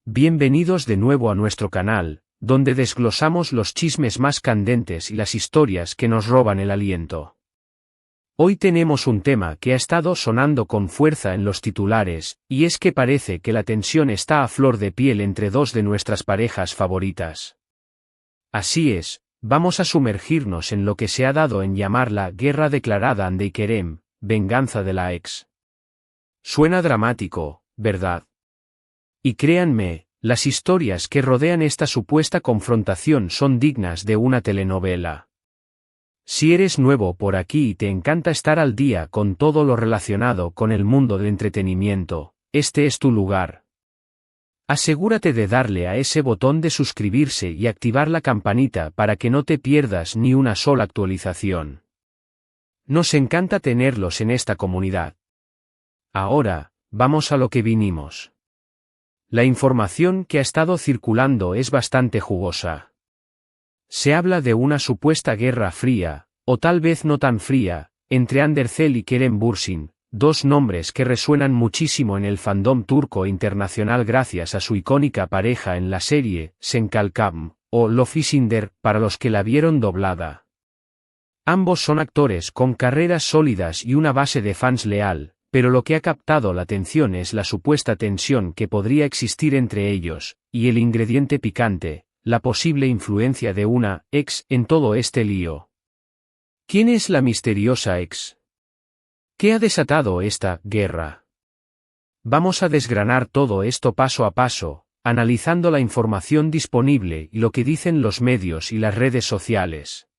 Bienvenidos de nuevo a nuestro canal, donde desglosamos los chismes más candentes y las historias que nos roban el aliento. Hoy tenemos un tema que ha estado sonando con fuerza en los titulares, y es que parece que la tensión está a flor de piel entre dos de nuestras parejas favoritas. Así es, vamos a sumergirnos en lo que se ha dado en llamar la guerra declarada Hande y Kerem, venganza de la ex. Suena dramático, ¿verdad? Y créanme, las historias que rodean esta supuesta confrontación son dignas de una telenovela. Si eres nuevo por aquí y te encanta estar al día con todo lo relacionado con el mundo del entretenimiento, este es tu lugar. Asegúrate de darle a ese botón de suscribirse y activar la campanita para que no te pierdas ni una sola actualización. Nos encanta tenerlos en esta comunidad. Ahora, vamos a lo que vinimos. La información que ha estado circulando es bastante jugosa. Se habla de una supuesta guerra fría, o tal vez no tan fría, entre Andercel y Kerem Bürsin, dos nombres que resuenan muchísimo en el fandom turco e internacional gracias a su icónica pareja en la serie Sen Kalkam, o Love is in There, para los que la vieron doblada. Ambos son actores con carreras sólidas y una base de fans leal, pero lo que ha captado la atención es la supuesta tensión que podría existir entre ellos, y el ingrediente picante, la posible influencia de una ex en todo este lío. ¿Quién es la misteriosa ex? ¿Qué ha desatado esta guerra? Vamos a desgranar todo esto paso a paso, analizando la información disponible y lo que dicen los medios y las redes sociales.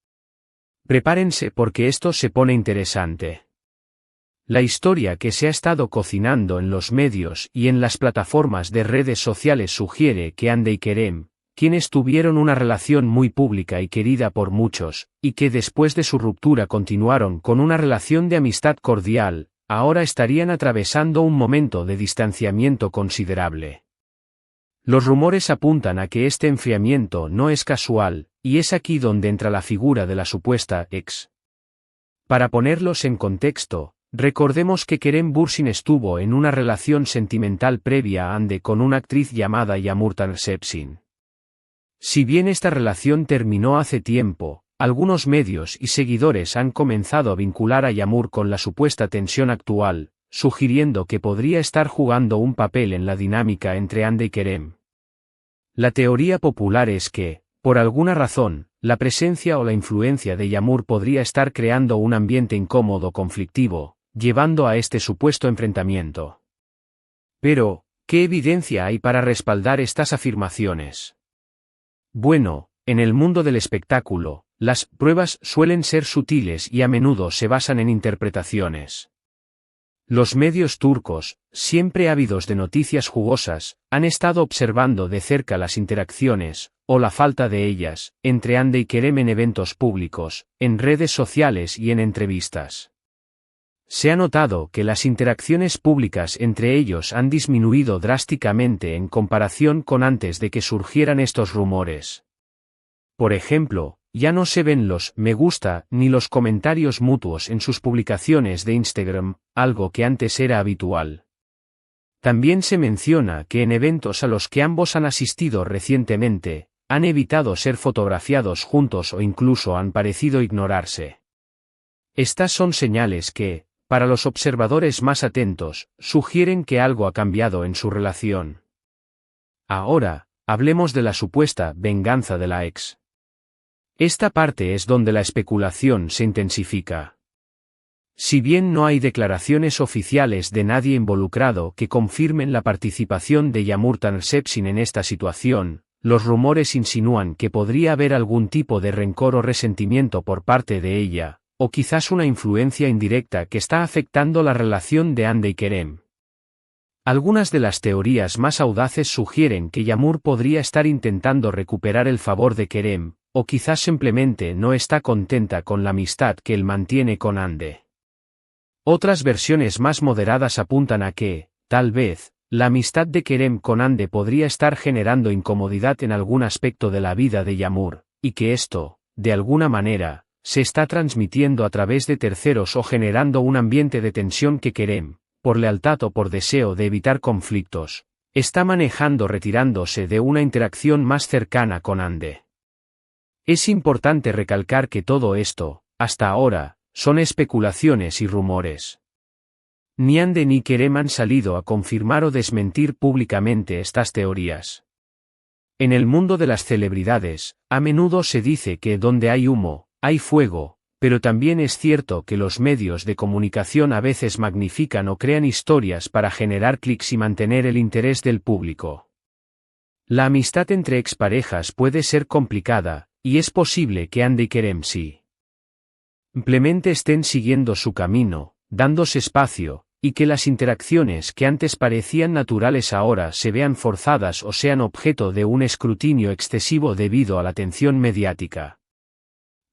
Prepárense porque esto se pone interesante. La historia que se ha estado cocinando en los medios y en las plataformas de redes sociales sugiere que Hande y Kerem, quienes tuvieron una relación muy pública y querida por muchos, y que después de su ruptura continuaron con una relación de amistad cordial, ahora estarían atravesando un momento de distanciamiento considerable. Los rumores apuntan a que este enfriamiento no es casual, y es aquí donde entra la figura de la supuesta ex. Para ponerlos en contexto, recordemos que Kerem Bürsin estuvo en una relación sentimental previa a Hande con una actriz llamada Yağmur Tansepsin. Si bien esta relación terminó hace tiempo, algunos medios y seguidores han comenzado a vincular a Yağmur con la supuesta tensión actual, sugiriendo que podría estar jugando un papel en la dinámica entre Hande y Kerem. La teoría popular es que, por alguna razón, la presencia o la influencia de Yağmur podría estar creando un ambiente incómodo conflictivo, llevando a este supuesto enfrentamiento. Pero, ¿qué evidencia hay para respaldar estas afirmaciones? Bueno, en el mundo del espectáculo, las pruebas suelen ser sutiles y a menudo se basan en interpretaciones. Los medios turcos, siempre ávidos de noticias jugosas, han estado observando de cerca las interacciones, o la falta de ellas, entre Hande y Kerem en eventos públicos, en redes sociales y en entrevistas. Se ha notado que las interacciones públicas entre ellos han disminuido drásticamente en comparación con antes de que surgieran estos rumores. Por ejemplo, ya no se ven los me gusta ni los comentarios mutuos en sus publicaciones de Instagram, algo que antes era habitual. También se menciona que en eventos a los que ambos han asistido recientemente, han evitado ser fotografiados juntos o incluso han parecido ignorarse. Estas son señales que, para los observadores más atentos, sugieren que algo ha cambiado en su relación. Ahora, hablemos de la supuesta venganza de la ex. Esta parte es donde la especulación se intensifica. Si bien no hay declaraciones oficiales de nadie involucrado que confirmen la participación de Yağmur Tansepsin en esta situación, los rumores insinúan que podría haber algún tipo de rencor o resentimiento por parte de ella, o quizás una influencia indirecta que está afectando la relación de Hande y Kerem. Algunas de las teorías más audaces sugieren que Yağmur podría estar intentando recuperar el favor de Kerem, o quizás simplemente no está contenta con la amistad que él mantiene con Hande. Otras versiones más moderadas apuntan a que, tal vez, la amistad de Kerem con Hande podría estar generando incomodidad en algún aspecto de la vida de Yağmur, y que esto, de alguna manera, se está transmitiendo a través de terceros o generando un ambiente de tensión que Kerem, por lealtad o por deseo de evitar conflictos, está manejando retirándose de una interacción más cercana con Ande. Es importante recalcar que todo esto, hasta ahora, son especulaciones y rumores. Ni Ande ni Kerem han salido a confirmar o desmentir públicamente estas teorías. En el mundo de las celebridades, a menudo se dice que donde hay humo, hay fuego, pero también es cierto que los medios de comunicación a veces magnifican o crean historias para generar clics y mantener el interés del público. La amistad entre exparejas puede ser complicada, y es posible que Ande y Kerem simplemente estén siguiendo su camino, dándose espacio, y que las interacciones que antes parecían naturales ahora se vean forzadas o sean objeto de un escrutinio excesivo debido a la atención mediática.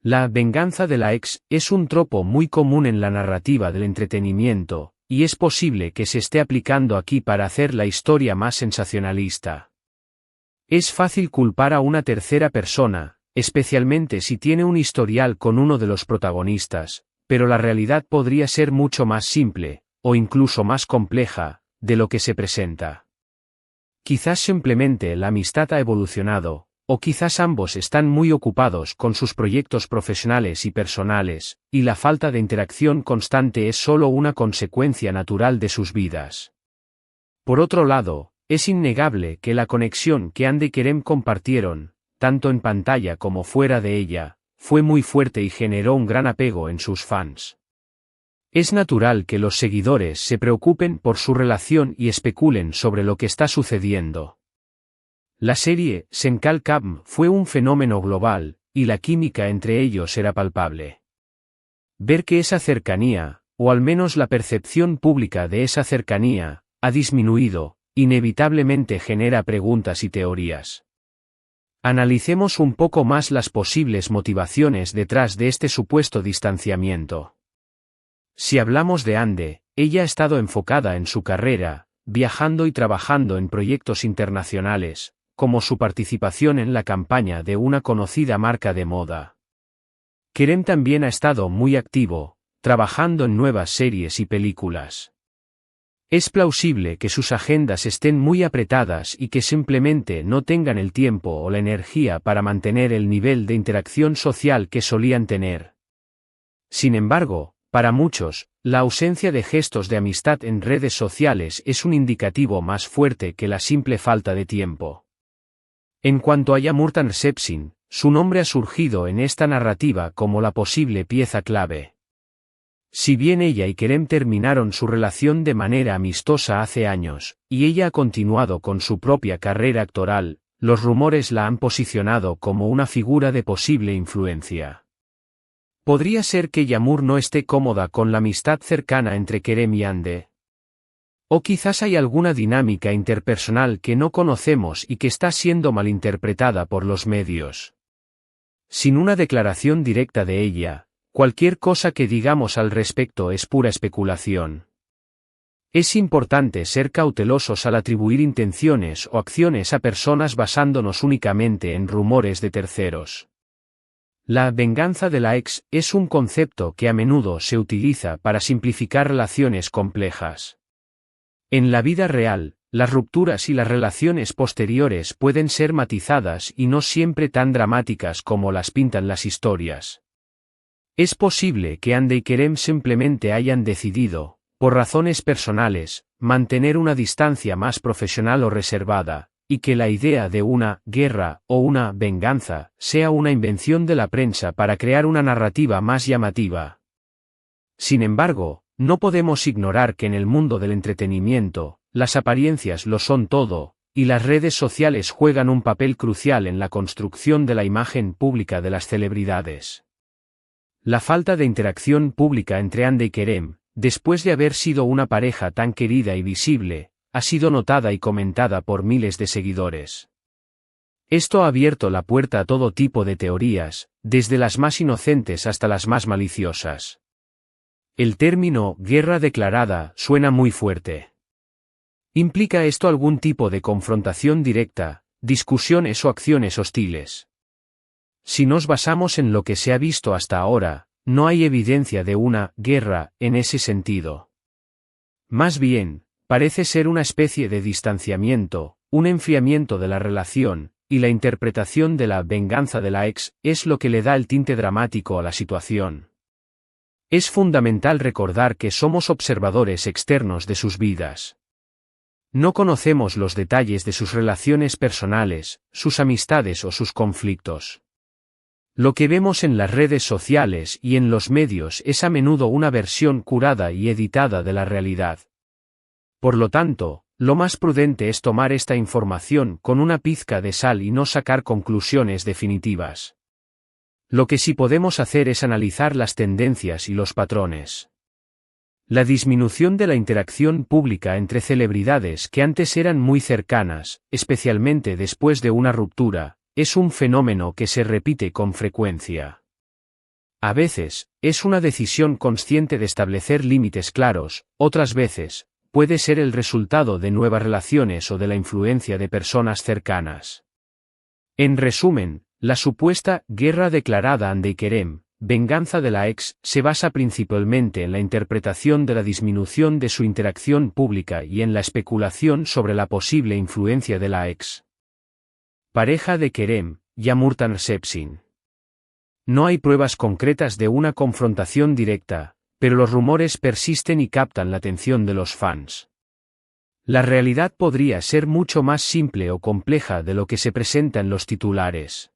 La venganza de la ex es un tropo muy común en la narrativa del entretenimiento, y es posible que se esté aplicando aquí para hacer la historia más sensacionalista. Es fácil culpar a una tercera persona, especialmente si tiene un historial con uno de los protagonistas, pero la realidad podría ser mucho más simple, o incluso más compleja, de lo que se presenta. Quizás simplemente la amistad ha evolucionado, o quizás ambos están muy ocupados con sus proyectos profesionales y personales, y la falta de interacción constante es solo una consecuencia natural de sus vidas. Por otro lado, es innegable que la conexión que Ande y Kerem compartieron, tanto en pantalla como fuera de ella, fue muy fuerte y generó un gran apego en sus fans. Es natural que los seguidores se preocupen por su relación y especulen sobre lo que está sucediendo. La serie Senkal Kabm fue un fenómeno global, y la química entre ellos era palpable. Ver que esa cercanía, o al menos la percepción pública de esa cercanía, ha disminuido, inevitablemente genera preguntas y teorías. Analicemos un poco más las posibles motivaciones detrás de este supuesto distanciamiento. Si hablamos de Ande, ella ha estado enfocada en su carrera, viajando y trabajando en proyectos internacionales, como su participación en la campaña de una conocida marca de moda. Kerem también ha estado muy activo, trabajando en nuevas series y películas. Es plausible que sus agendas estén muy apretadas y que simplemente no tengan el tiempo o la energía para mantener el nivel de interacción social que solían tener. Sin embargo, para muchos, la ausencia de gestos de amistad en redes sociales es un indicativo más fuerte que la simple falta de tiempo. En cuanto a Yağmur Tansepsin, su nombre ha surgido en esta narrativa como la posible pieza clave. Si bien ella y Kerem terminaron su relación de manera amistosa hace años, y ella ha continuado con su propia carrera actoral, los rumores la han posicionado como una figura de posible influencia. ¿Podría ser que Yağmur no esté cómoda con la amistad cercana entre Kerem y Ande? O quizás hay alguna dinámica interpersonal que no conocemos y que está siendo malinterpretada por los medios. Sin una declaración directa de ella, cualquier cosa que digamos al respecto es pura especulación. Es importante ser cautelosos al atribuir intenciones o acciones a personas basándonos únicamente en rumores de terceros. La venganza de la ex es un concepto que a menudo se utiliza para simplificar relaciones complejas. En la vida real, las rupturas y las relaciones posteriores pueden ser matizadas y no siempre tan dramáticas como las pintan las historias. Es posible que Ande y Kerem simplemente hayan decidido, por razones personales, mantener una distancia más profesional o reservada, y que la idea de una guerra o una venganza sea una invención de la prensa para crear una narrativa más llamativa. Sin embargo, no podemos ignorar que en el mundo del entretenimiento, las apariencias lo son todo, y las redes sociales juegan un papel crucial en la construcción de la imagen pública de las celebridades. La falta de interacción pública entre Ande y Kerem, después de haber sido una pareja tan querida y visible, ha sido notada y comentada por miles de seguidores. Esto ha abierto la puerta a todo tipo de teorías, desde las más inocentes hasta las más maliciosas. El término guerra declarada suena muy fuerte. ¿Implica esto algún tipo de confrontación directa, discusiones o acciones hostiles? Si nos basamos en lo que se ha visto hasta ahora, no hay evidencia de una guerra en ese sentido. Más bien, parece ser una especie de distanciamiento, un enfriamiento de la relación, y la interpretación de la venganza de la ex es lo que le da el tinte dramático a la situación. Es fundamental recordar que somos observadores externos de sus vidas. No conocemos los detalles de sus relaciones personales, sus amistades o sus conflictos. Lo que vemos en las redes sociales y en los medios es a menudo una versión curada y editada de la realidad. Por lo tanto, lo más prudente es tomar esta información con una pizca de sal y no sacar conclusiones definitivas. Lo que sí podemos hacer es analizar las tendencias y los patrones. La disminución de la interacción pública entre celebridades que antes eran muy cercanas, especialmente después de una ruptura, es un fenómeno que se repite con frecuencia. A veces, es una decisión consciente de establecer límites claros, otras veces, puede ser el resultado de nuevas relaciones o de la influencia de personas cercanas. En resumen, la supuesta guerra declarada ante Kerem, venganza de la ex, se basa principalmente en la interpretación de la disminución de su interacción pública y en la especulación sobre la posible influencia de la ex. Pareja de Kerem, Yağmur Sepsin. No hay pruebas concretas de una confrontación directa, pero los rumores persisten y captan la atención de los fans. La realidad podría ser mucho más simple o compleja de lo que se presenta en los titulares.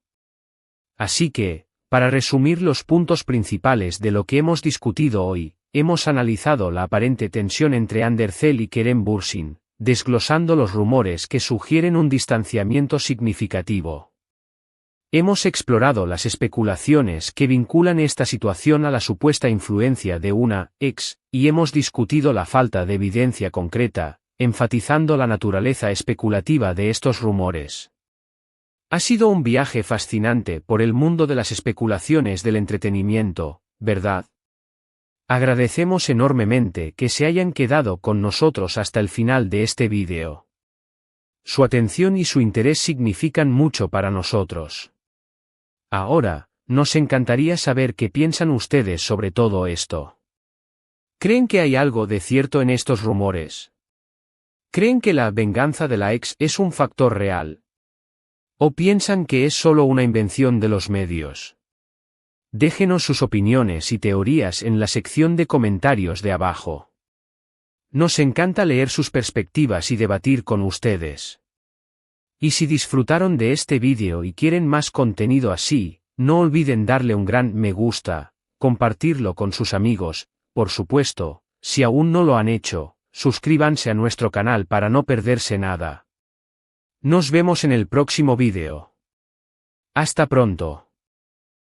Así que, para resumir los puntos principales de lo que hemos discutido hoy, hemos analizado la aparente tensión entre Andercel y Kerem Bürsin, desglosando los rumores que sugieren un distanciamiento significativo. Hemos explorado las especulaciones que vinculan esta situación a la supuesta influencia de una ex, y hemos discutido la falta de evidencia concreta, enfatizando la naturaleza especulativa de estos rumores. Ha sido un viaje fascinante por el mundo de las especulaciones del entretenimiento, ¿verdad? Agradecemos enormemente que se hayan quedado con nosotros hasta el final de este vídeo. Su atención y su interés significan mucho para nosotros. Ahora, nos encantaría saber qué piensan ustedes sobre todo esto. ¿Creen que hay algo de cierto en estos rumores? ¿Creen que la venganza de la ex es un factor real? ¿O piensan que es solo una invención de los medios? Déjenos sus opiniones y teorías en la sección de comentarios de abajo. Nos encanta leer sus perspectivas y debatir con ustedes. Y si disfrutaron de este vídeo y quieren más contenido así, no olviden darle un gran me gusta, compartirlo con sus amigos, por supuesto, si aún no lo han hecho, suscríbanse a nuestro canal para no perderse nada. Nos vemos en el próximo vídeo. Hasta pronto.